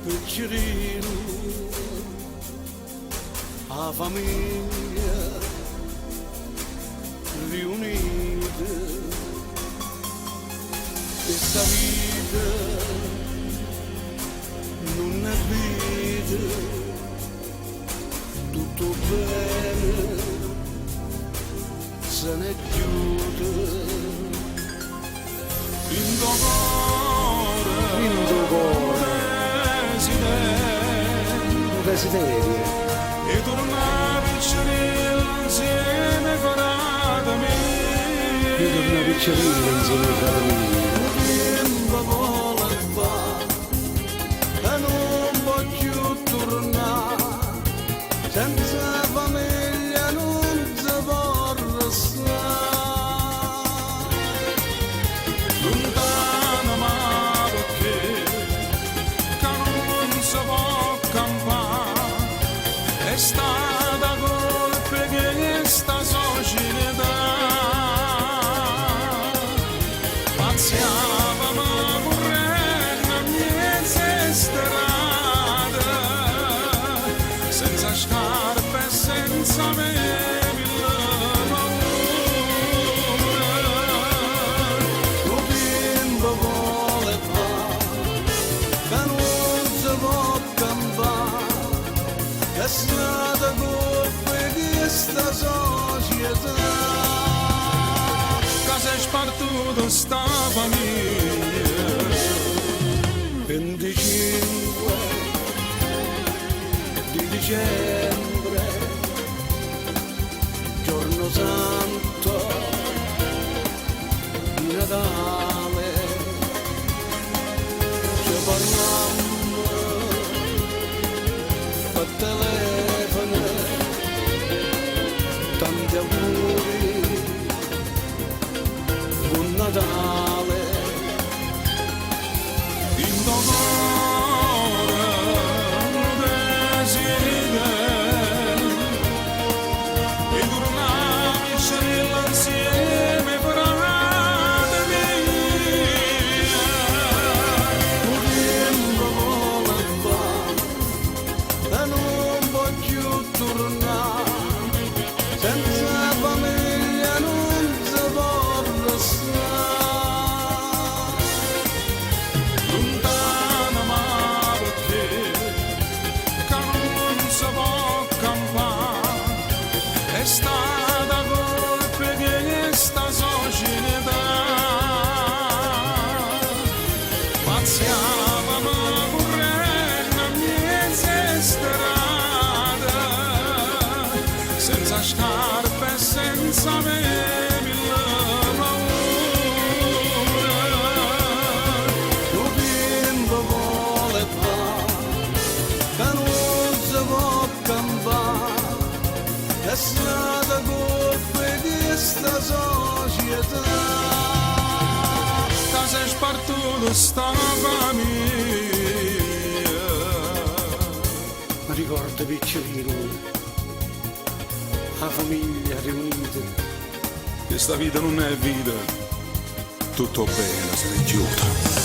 piccerino, a famiglia riunita, questa vita non è vita, tutto bene, se n'è chiuso. In tuo cuore, un desiderio, e torna piccerino insieme farà me. io torno piccerino insieme a me. Non vuole fare, e non voglio tornare, senza famiglia non si può restare. Lontana ma perché, che non si può campare, è stata colpa che sta società. Pazziava ma correndo a mezze strade, senza scarpe e senza me. È stata colpa di questa società Che si è spartuto sta famiglia. 25 di dicembre, giorno santo di Natale, ci parlammo a telefono, tanti auguri, buon Natale. In tuo cuore un desiderio, e torna piccerino insieme farà me. Un tempo vuole fare, e non voglio tornare, senza famiglia non si può restare. Lontana ma perché, che non si può campare, è stata colpa che sta società. Pazziava ma correndo a mezze strade, senza scarpe e senza me. Un tempo vuole fare, che non si può campare, è stata colpa di questa società. Che si è spartuto sta famiglia. Ma ricorda piccerino, la famiglia riunita, Questa vita non è vita, tutto bene se ne è chiuso.